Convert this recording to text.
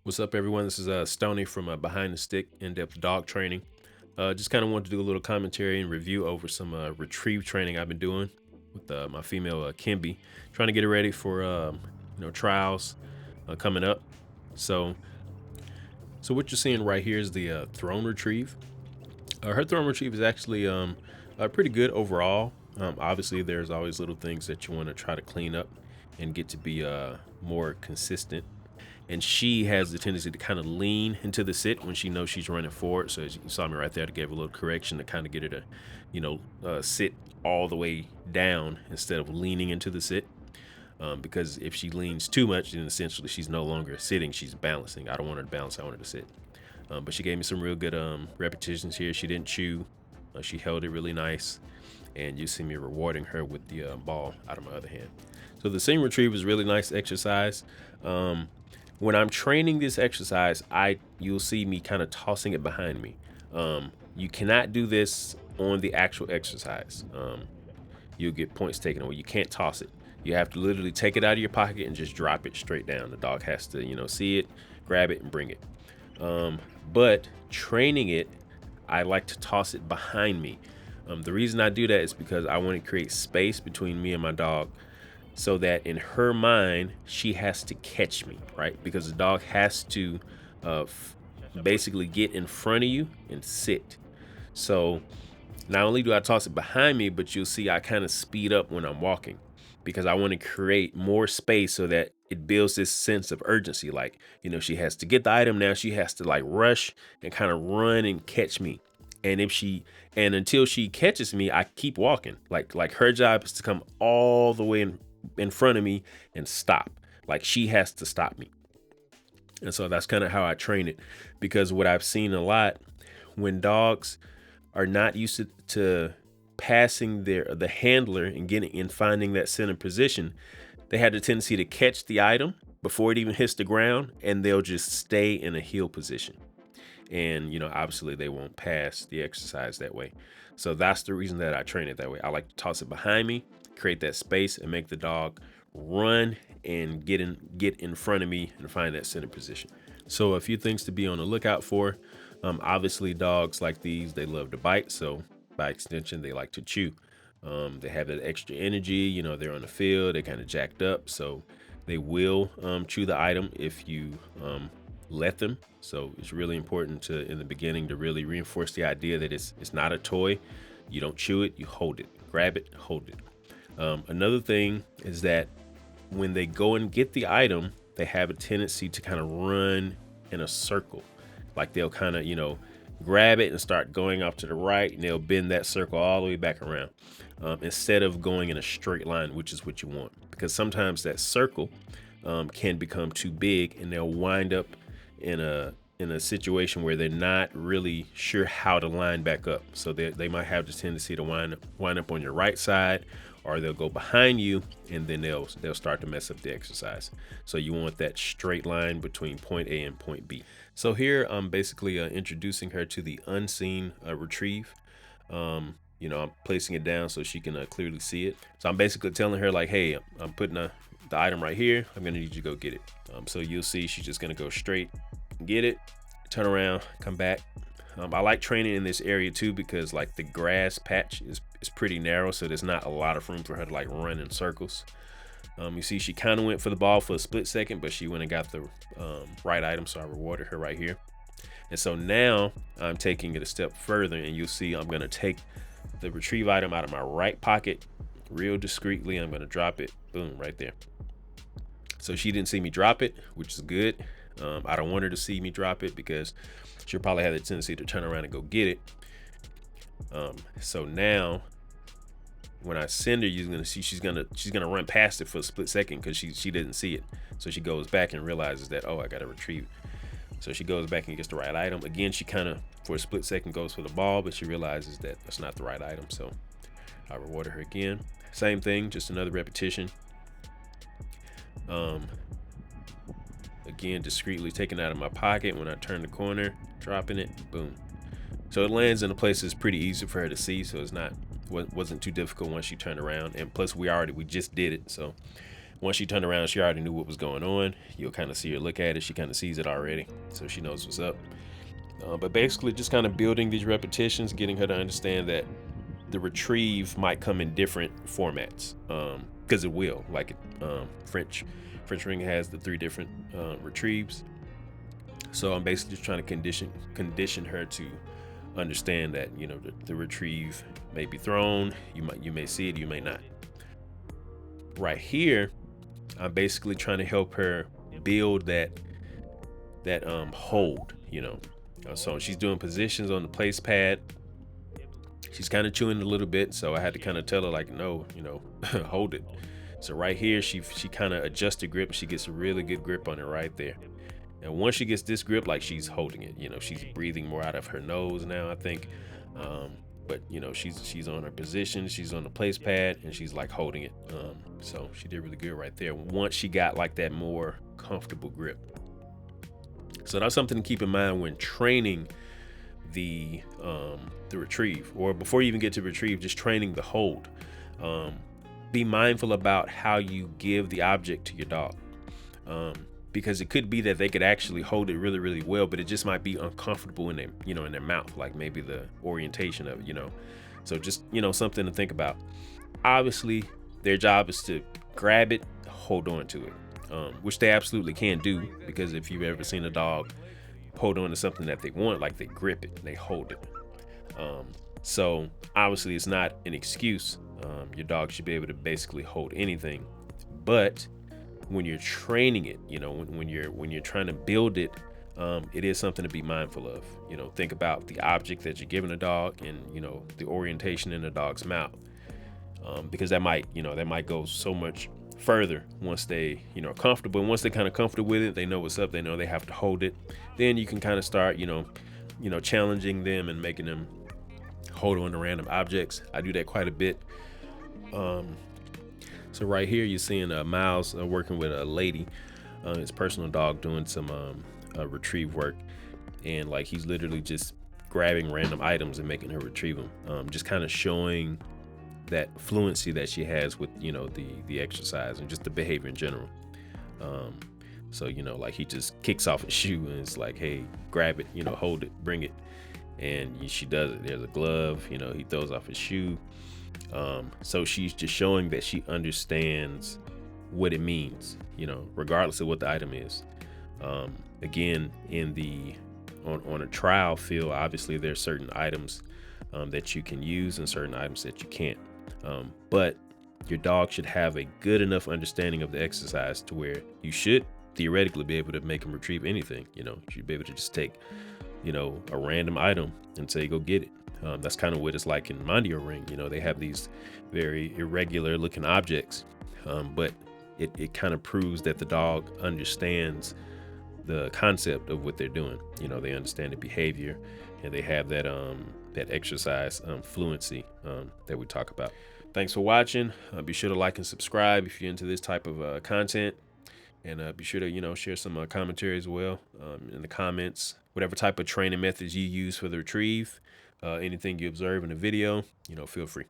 What's up, everyone? This is Stoney from Behind the Stick in-depth dog training. Just kind of wanted to do a little commentary and review over some retrieve training I've been doing with my female Kenbi, trying to get her ready for trials coming up. So, so what you're seeing right here is the throne retrieve. Her throne retrieve is actually pretty good overall. Obviously, there's always little things that you want to try to clean up and get to be more consistent, and she has the tendency to kind of lean into the sit when she knows she's running forward. So as you saw me right there, to give a little correction to kind of get her to, sit all the way down instead of leaning into the sit. Because if she leans too much, then essentially she's no longer sitting; she's balancing. I don't want her to balance; I want her to sit. But she gave me some real good repetitions here. She didn't chew; she held it really nice, and you see me rewarding her with the ball out of my other hand. So the seam retrieve is really nice exercise. When I'm training this exercise, you'll see me kind of tossing it behind me. You cannot do this on the actual exercise. You'll get points taken away. You can't toss it. You have to literally take it out of your pocket and just drop it straight down. The dog has to, see it, grab it, and bring it. But training it, I like to toss it behind me. The reason I do that is because I want to create space between me and my dog, so that in her mind, she has to catch me, right? Because the dog has to basically get in front of you and sit. So not only do I toss it behind me, but you'll see I kind of speed up when I'm walking, because I want to create more space so that it builds this sense of urgency. Like, she has to get the item now. She has to like rush and kind of run and catch me. And until she catches me, I keep walking. Like her job is to come all the way in front of me and stop. Like, she has to stop me. And so that's kind of how I train it, because what I've seen a lot, when dogs are not used to passing the handler and getting and finding that center position, they have the tendency to catch the item before it even hits the ground, and they'll just stay in a heel position. And obviously they won't pass the exercise that way. So that's the reason that I train it that way. I like to toss it behind me, create that space, and make the dog run and get in front of me and find that center position. So a few things to be on the lookout for. Obviously, dogs like these, they love to bite. So by extension, they like to chew. They have that extra energy. They're on the field, they're kind of jacked up. So they will chew the item if you let them. So it's really important to, in the beginning, to really reinforce the idea that it's not a toy. You don't chew it, you hold it, grab it, hold it. Another thing is that when they go and get the item, they have a tendency to kind of run in a circle. Like, they'll kind of, grab it and start going off to the right, and they'll bend that circle all the way back around, instead of going in a straight line, which is what you want. Because sometimes that circle can become too big, and they'll wind up in a situation where they're not really sure how to line back up. So they might have the tendency to wind up on your right side, or they'll go behind you, and then they'll start to mess up the exercise. So you want that straight line between point A and point B. So here I'm basically introducing her to the unseen retrieve. I'm placing it down so she can clearly see it. So I'm basically telling her, like, hey, I'm putting the item right here. I'm gonna need you to go get it. So you'll see she's just gonna go straight, get it, turn around, come back. I like training in this area too, because like the grass patch is pretty narrow, so there's not a lot of room for her to like run in circles. You see she kind of went for the ball for a split second, but she went and got the right item, so I rewarded her right here. And so now I'm taking it a step further, and you'll see I'm gonna take the retrieve item out of my right pocket real discreetly. I'm gonna drop it, boom, right there. So she didn't see me drop it, which is good. I don't want her to see me drop it, because she'll probably have the tendency to turn around and go get it. So now when I send her, you're gonna see she's gonna run past it for a split second, because she didn't see it. So she goes back and realizes that, oh, I gotta retrieve. So she goes back and gets the right item. Again, she kind of for a split second goes for the ball, but she realizes that that's not the right item. So I rewarded her again. Same thing, just another repetition. Again, discreetly taking it out of my pocket when I turn the corner, dropping it, boom. So it lands in a place that's pretty easy for her to see, so wasn't too difficult once she turned around. And plus we just did it, so Once she turned around, she already knew what was going on. You'll kind of see her look at it. She kind of sees it already, so she knows what's up. But basically, just kind of building these repetitions, getting her to understand that the retrieve might come in different formats, because it will. Like French ring has the 3 different retrieves. So I'm basically just trying to condition her to understand that, you know, the retrieve may be thrown. You may see it, you may not. Right here, I'm basically trying to help her build that hold, you know. So she's doing positions on the place pad. She's kind of chewing a little bit, so I had to kind of tell her, like, no, you know, hold it. So right here, she kind of adjusts the grip. She gets a really good grip on it right there. And once she gets this grip, like, she's holding it, you know, she's breathing more out of her nose now, I think. But you know, she's on her position, she's on the place pad, and she's like holding it. So she did really good right there once she got like that more comfortable grip. So that's something to keep in mind when training the retrieve, or before you even get to retrieve, just training the hold. Be mindful about how you give the object to your dog, because it could be that they could actually hold it really, really well, but it just might be uncomfortable in their, you know, in their mouth, like maybe the orientation of it, you know. So just, you know, something to think about. Obviously, their job is to grab it, hold on to it, which they absolutely can do, because if you've ever seen a dog hold on to something that they want, like, they grip it, they hold it. So obviously it's not an excuse. Your dog should be able to basically hold anything, but when you're training it, you know, when you're trying to build it, it is something to be mindful of. You know, think about the object that you're giving a dog, and, you know, the orientation in the dog's mouth, because that might go so much further once they, you know, are comfortable. And once they're kind of comfortable with it, they know what's up, they know they have to hold it, then you can kind of start, you know, challenging them and making them hold on to random objects. I do that quite a bit. So right here you're seeing Miles working with a lady, his personal dog, doing some retrieve work, and like he's literally just grabbing random items and making her retrieve them, just kind of showing that fluency that she has with, you know, the exercise and just the behavior in general. So, you know, like, he just kicks off his shoe and it's like, hey, grab it, you know, hold it, bring it, and she does it. There's a glove, you know, he throws off his shoe. So she's just showing that she understands what it means, you know, regardless of what the item is. Again, on a trial field, obviously there's certain items that you can use and certain items that you can't. But your dog should have a good enough understanding of the exercise to where you should theoretically be able to make him retrieve anything. You know, you should be able to just take, you know, a random item and say, go get it. That's kind of what it's like in Mondio Ring. You know, they have these very irregular looking objects, but it kind of proves that the dog understands the concept of what they're doing. You know, they understand the behavior, and they have that exercise fluency that we talk about. Thanks for watching. Be sure to like and subscribe if you're into this type of content, and be sure to, you know, share some commentary as well in the comments. Whatever type of training methods you use for the retrieve, anything you observe in the video, you know, feel free.